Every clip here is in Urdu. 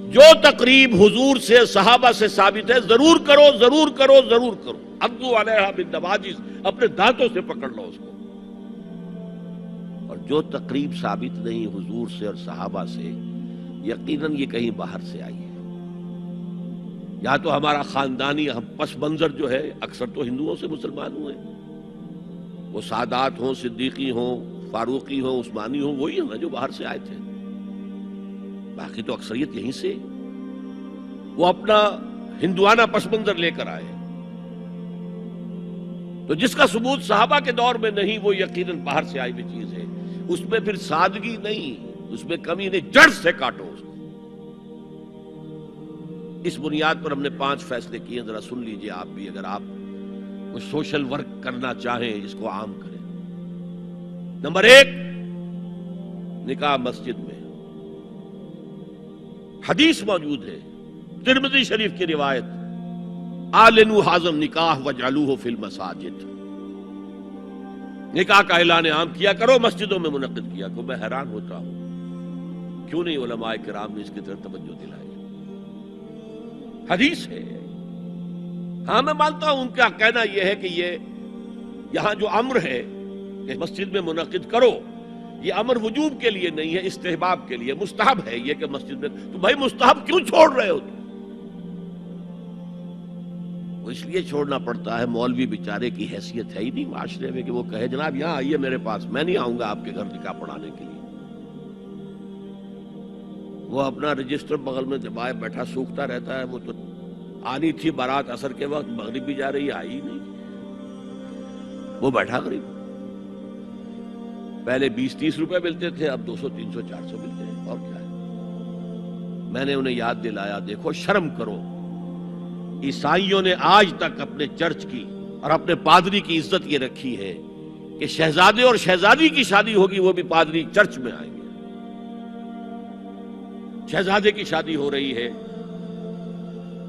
جو تقریب حضور سے صحابہ سے ثابت ہے ضرور کرو ضرور کرو ضرور کرو. عضو علیہا بالنواجذ، اپنے دانتوں سے پکڑ لو اس کو. اور جو تقریب ثابت نہیں حضور سے اور صحابہ سے، یقیناً یہ کہیں باہر سے آئی ہے. یا تو ہمارا خاندانی ہم پس منظر جو ہے، اکثر تو ہندوؤں سے مسلمان ہوئے، وہ سادات ہوں، صدیقی ہوں، فاروقی ہوں، عثمانی ہوں، وہی ہیں جو باہر سے آئے تھے. باقی تو اکثریت یہیں سے، وہ اپنا ہندوانہ پس منظر لے کر آئے. تو جس کا ثبوت صحابہ کے دور میں نہیں، وہ یقیناً باہر سے آئی ہوئی چیز ہے. اس میں پھر سادگی نہیں، اس میں کمی نہیں، جڑ سے کاٹو اس کو. اس بنیاد پر ہم نے 5 فیصلے کیے، ذرا سن لیجئے آپ بھی، اگر آپ کوئی سوشل ورک کرنا چاہیں اس کو عام کریں. نمبر 1، نکاح مسجد میں. حدیث موجود ہے، ترمذی شریف کی روایت، اعلنوا حاذا النکاح واجعلوه فی المساجد. نکاح کا اعلان عام کیا کرو، مسجدوں میں منعقد کیا کرو. میں حیران ہوتا ہوں کیوں نہیں علماء کرام نے اس کی طرف توجہ دلائی. حدیث ہے. ہاں میں مانتا ہوں ان کا کہنا یہ ہے کہ یہ یہاں جو امر ہے کہ مسجد میں منعقد کرو، یہ امر وجوب کے لیے نہیں ہے، استحباب کے لیے. مستحب ہے یہ کہ مسجد میں. تو بھائی مستحب کیوں چھوڑ رہے ہو تم؟ وہ اس لیے چھوڑنا پڑتا ہے، مولوی بیچارے کی حیثیت ہے ہی نہیں معاشرے میں کہ وہ کہے جناب یہاں آئیے میرے پاس، میں نہیں آؤں گا آپ کے گھر نکاح پڑھانے کے لیے. وہ اپنا رجسٹر بغل میں دبائے بیٹھا سوکھتا رہتا ہے. وہ تو آنی تھی بارات عصر کے وقت، مغرب بھی جا رہی ہے، آئی ہی نہیں. وہ بیٹھا قریب. پہلے 20-30 روپے ملتے تھے، اب 200 300 400 ملتے ہیں. اور کیا ہے؟ میں نے انہیں یاد دلایا، دیکھو شرم کرو. عیسائیوں نے آج تک اپنے چرچ کی اور اپنے پادری کی عزت یہ رکھی ہے کہ شہزادے اور شہزادی کی شادی ہوگی وہ بھی پادری چرچ میں آئیں گے. شہزادے کی شادی ہو رہی ہے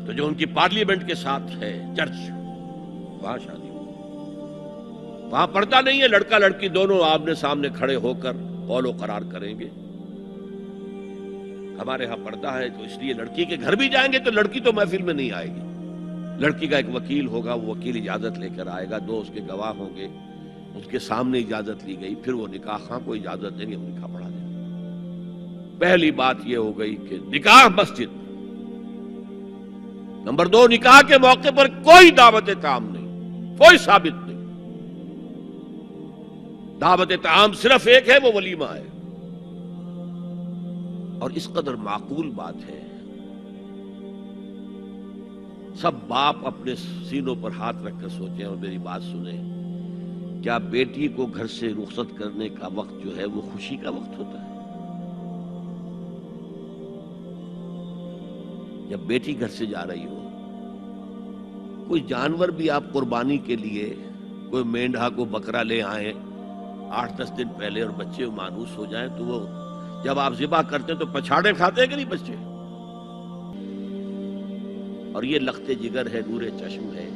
تو جو ان کی پارلیمنٹ کے ساتھ ہے چرچ، وہاں شادی ہو. وہاں پردہ نہیں ہے، لڑکا لڑکی دونوں آمنے سامنے کھڑے ہو کر قول و قرار کریں گے. ہمارے ہاں پردہ ہے تو اس لیے لڑکی کے گھر بھی جائیں گے تو لڑکی تو محفل میں نہیں آئے گی. لڑکی کا ایک وکیل ہوگا، وہ وکیل اجازت لے کر آئے گا، 2 اس کے گواہ ہوں گے، اس کے سامنے اجازت لی گئی، پھر وہ نکاح خواہ کو اجازت دیں گے، وہ نکاح پڑھا دیں گے. پہلی بات یہ ہو گئی کہ نکاح مسجد. نمبر 2، نکاح کے موقع پر کوئی دعوت طعام نہیں، کوئی ثابت نہیں. دعوت طعام صرف ایک ہے، وہ ولیمہ ہے. اور اس قدر معقول بات ہے، سب باپ اپنے سینوں پر ہاتھ رکھ کر سوچیں اور میری بات سنیں. کیا بیٹی کو گھر سے رخصت کرنے کا وقت جو ہے وہ خوشی کا وقت ہوتا ہے؟ جب بیٹی گھر سے جا رہی ہو، کوئی جانور بھی آپ قربانی کے لیے، کوئی مینڈھا کو بکرا لے آئیں 8-10 دن پہلے اور بچے مانوس ہو جائیں تو وہ جب آپ ذبح کرتے ہیں تو پچھاڑے کھاتے ہیں کہ نہیں بچے؟ اور یہ لخت جگر ہے، نور چشم ہے،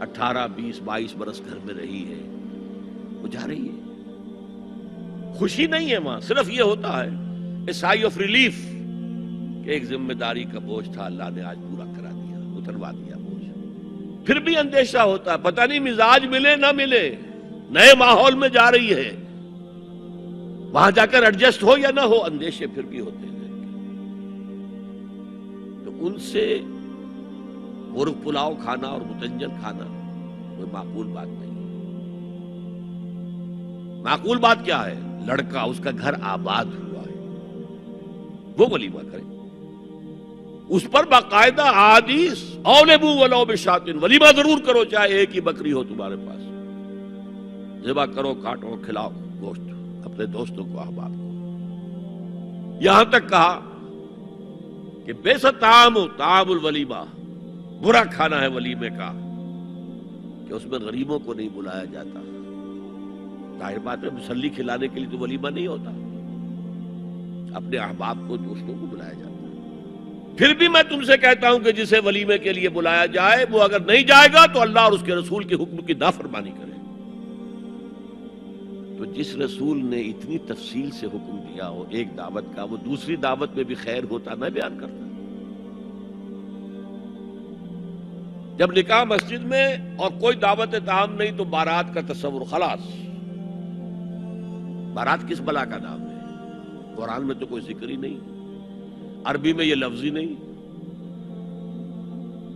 18 20 22 برس گھر میں رہی ہے، وہ جا رہی ہے. خوشی نہیں ہے وہاں، صرف یہ ہوتا ہے اے سائی آف ریلیف کہ ایک ذمہ داری کا بوجھ تھا، اللہ نے آج پورا کرا دیا، اتروا دیا بوجھ. پھر بھی اندیشہ ہوتا ہے، پتہ نہیں مزاج ملے نہ ملے، نئے ماحول میں جا رہی ہے، وہاں جا کر ایڈجسٹ ہو یا نہ ہو، اندیشے پھر بھی ہوتے ہیں. تو ان سے مرغ پلاؤ کھانا اور متنجن کھانا کوئی معقول بات نہیں. معقول بات کیا ہے؟ لڑکا، اس کا گھر آباد ہوا ہے، وہ ولیمہ کرے. اس پر باقاعدہ حدیث اولبو ولو بشاۃ، ولیمہ ضرور کرو چاہے ایک ہی بکری ہو تمہارے پاس. ذبح کرو، کاٹو، کھلاؤ گوشت اپنے دوستوں کو، احباب کو. یہاں تک کہا کہ بیسا طعام طعام الولیمہ، برا کھانا ہے ولیمے کا کہ اس میں غریبوں کو نہیں بلایا جاتا. ظاہر بات ہے مسلی کھلانے کے لیے تو ولیمہ نہیں ہوتا، اپنے احباب کو، دوستوں کو بلایا جاتا. پھر بھی میں تم سے کہتا ہوں کہ جسے ولیمے کے لیے بلایا جائے وہ اگر نہیں جائے گا تو اللہ اور اس کے رسول کے حکم کی نافرمانی کرے. تو جس رسول نے اتنی تفصیل سے حکم دیا ہو ایک دعوت کا، وہ دوسری دعوت میں بھی خیر ہوتا نہ بیان کرتا. جب نکاح مسجد میں اور کوئی دعوت طعام نہیں تو بارات کا تصور خلاص. بارات کس بلا کا نام ہے؟ قرآن میں تو کوئی ذکر ہی نہیں، عربی میں یہ لفظ ہی نہیں.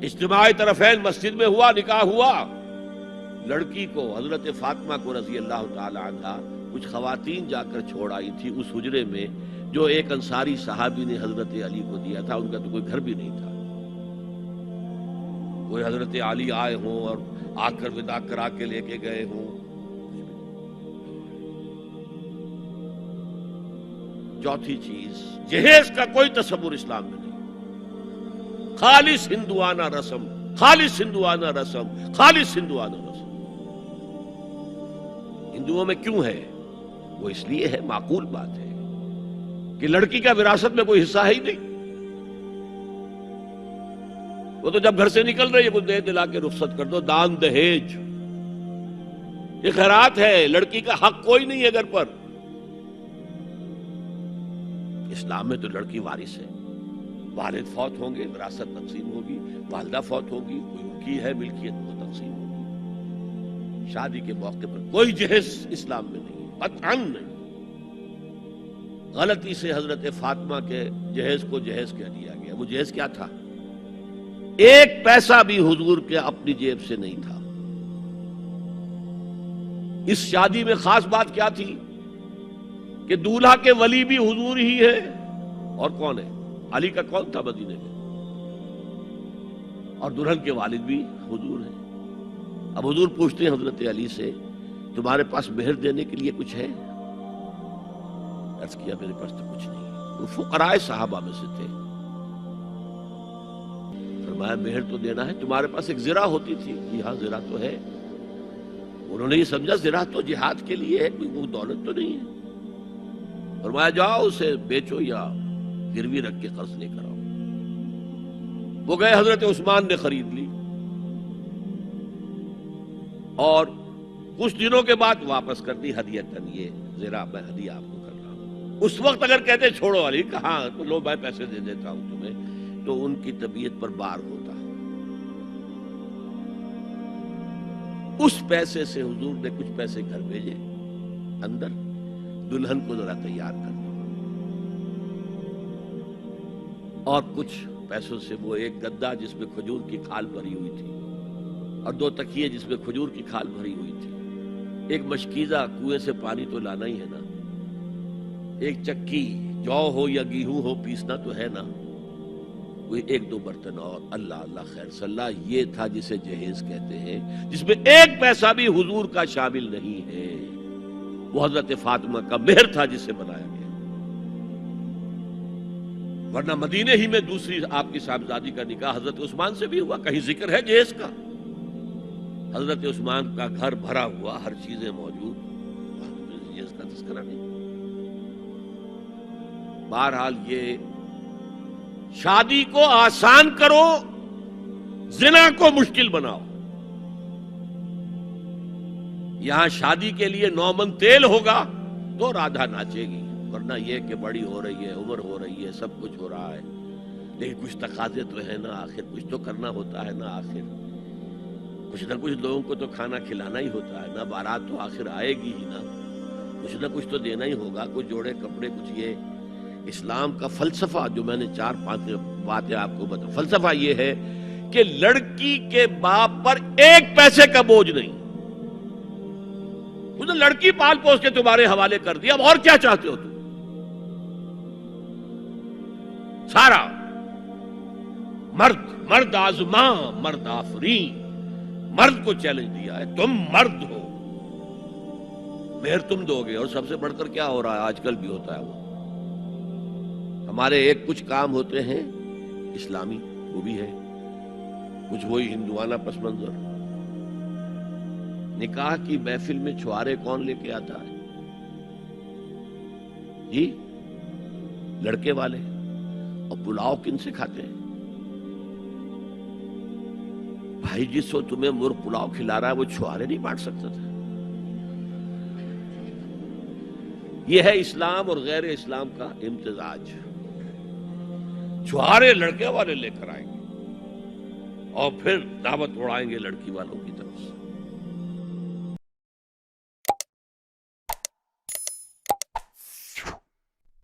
اجتماعی طرفین مسجد میں ہوا، نکاح ہوا. لڑکی کو، حضرت فاطمہ کو رضی اللہ تعالی عنہا، کچھ خواتین جا کر چھوڑ آئی تھی اس حجرے میں جو ایک انصاری صحابی نے حضرت علی کو دیا تھا. ان کا تو کوئی گھر بھی نہیں تھا. کوئی حضرت علی آئے ہوں اور آ کر ودا کرا کے لے کے گئے ہوں. چوتھی چیز، جہیز کا کوئی تصور اسلام میں نہیں. خالص ہندوانہ رسم، خالص ہندوانہ رسم، خالص ہندوانہ رسم. ہندوؤں میں کیوں ہے؟ وہ اس لیے ہے، معقول بات ہے کہ لڑکی کا وراثت میں کوئی حصہ ہے ہی نہیں. وہ تو جب گھر سے نکل رہی ہے کچھ دے دلا کے رخصت کر دو. دان دہیج یہ خیرات ہے، لڑکی کا حق کوئی نہیں ہے گھر پر. اسلام میں تو لڑکی وارث ہے. والد فوت ہوں گے، وراثت تقسیم ہوگی. والدہ فوت ہوگی، کوئی ان کی ہے ملکیت، وہ تقسیم ہوگی. شادی کے موقع پر کوئی جہیز اسلام میں نہیں، قطعاً نہیں. غلطی سے حضرت فاطمہ کے جہیز کو جہیز کہہ دیا گیا. وہ جہیز کیا تھا؟ ایک پیسہ بھی حضور کے اپنی جیب سے نہیں تھا. اس شادی میں خاص بات کیا تھی کہ دولہا کے ولی بھی حضور ہی ہے. اور کون ہے؟ علی کا کون تھا مدینے میں؟ اور دلہن کے والد بھی حضور ہیں. اب حضور پوچھتے ہیں حضرت علی سے، تمہارے پاس مہر دینے کے لیے کچھ ہے؟ عرض کیا میرے پاس تو کچھ نہیں. وہ فقراء صحابہ میں سے تھے. فرمایا مہر تو دینا ہے، تمہارے پاس ایک زرہ ہوتی تھی؟ جی ہاں زرہ تو ہے. انہوں نے یہ سمجھا زرہ تو جہاد کے لیے ہے، کوئی وہ دولت تو نہیں ہے. فرمایا جاؤ اسے بیچو یا گروی رکھ کے قرض لے کر آؤ. وہ گئے، حضرت عثمان نے خرید لی اور کچھ دنوں کے بعد واپس کر دی ہدیتاً. یہ زرہ میں ہدیہ آپ کو کر رہا ہوں. اس وقت اگر کہتے چھوڑو علی، کہاں تو لو میں پیسے دے دیتا ہوں تمہیں، تو ان کی طبیعت پر بار ہوتا. اس پیسے سے حضور نے کچھ پیسے گھر بھیجے اندر، دلہن کو ذرا تیار کر دو. اور کچھ پیسوں سے وہ ایک گدا جس میں کھجور کی کھال بھری ہوئی تھی، اور 2 تکیے جس میں کھجور کی کھال بھری ہوئی تھی، ایک مشکیزہ، کنویں سے پانی تو لانا ہی ہے نا، ایک چکی، جو ہو یا گیہوں ہو پیسنا تو ہے نا، کوئی 1-2 برتن اور. اللہ اللہ خیر صلاح. یہ تھا جسے جہیز کہتے ہیں، جس میں ایک پیسہ بھی حضور کا شامل نہیں ہے. وہ حضرت فاطمہ کا مہر تھا جسے بنایا گیا. ورنہ مدینے ہی میں دوسری آپ کی صاحبزادی کا نکاح حضرت عثمان سے بھی ہوا. کہیں ذکر ہے جہیز کا؟ حضرت عثمان کا گھر بھرا ہوا، ہر چیزیں موجود، جہیز کا تذکرہ نہیں. بہرحال یہ شادی کو آسان کرو، زنا کو مشکل بناؤ. یہاں شادی کے لیے 9 من تیل ہوگا تو رادھا ناچے گی، ورنہ یہ کہ بڑی ہو رہی ہے، عمر ہو رہی ہے، سب کچھ ہو رہا ہے، لیکن کچھ تقاضے تو ہے نا، آخر کچھ تو کرنا ہوتا ہے نا. آخر کچھ نہ کچھ لوگوں کو تو کھانا کھلانا ہی ہوتا ہے نا. بارات تو آخر آئے گی ہی نا، کچھ نہ کچھ تو دینا ہی ہوگا. کچھ جوڑے کپڑے، کچھ یہ. اسلام کا فلسفہ جو میں نے 4-5 باتیں آپ کو بتا، فلسفہ یہ ہے کہ لڑکی کے باپ پر ایک پیسے کا بوجھ نہیں. تو لڑکی پال پوس کے تمہارے حوالے کر دیا، اب اور کیا چاہتے ہو تم؟ سارا مرد آزماں، مرد آفرین، مرد کو چیلنج دیا ہے، تم مرد ہو، مہر تم دو گے. اور سب سے بڑھ کر کیا ہو رہا ہے آج کل بھی ہوتا ہے، وہ ہمارے ایک کچھ کام ہوتے ہیں اسلامی، وہ بھی ہے کچھ وہی ہندوانہ پس منظر. نکاح کی محفل میں چھوارے کون لے کے آتا ہے؟ جی لڑکے والے. اور پلاؤ کن سے کھاتے ہیں؟ بھائی جس کو تمہیں مرغ پلاؤ کھلا رہا ہے وہ چھوارے نہیں بانٹ سکتا تھا؟ یہ ہے اسلام اور غیر اسلام کا امتزاج. چھوارے لڑکے والے لے کر آئیں گے اور پھر دعوت اڑائیں گے لڑکی والوں کی طرف سے.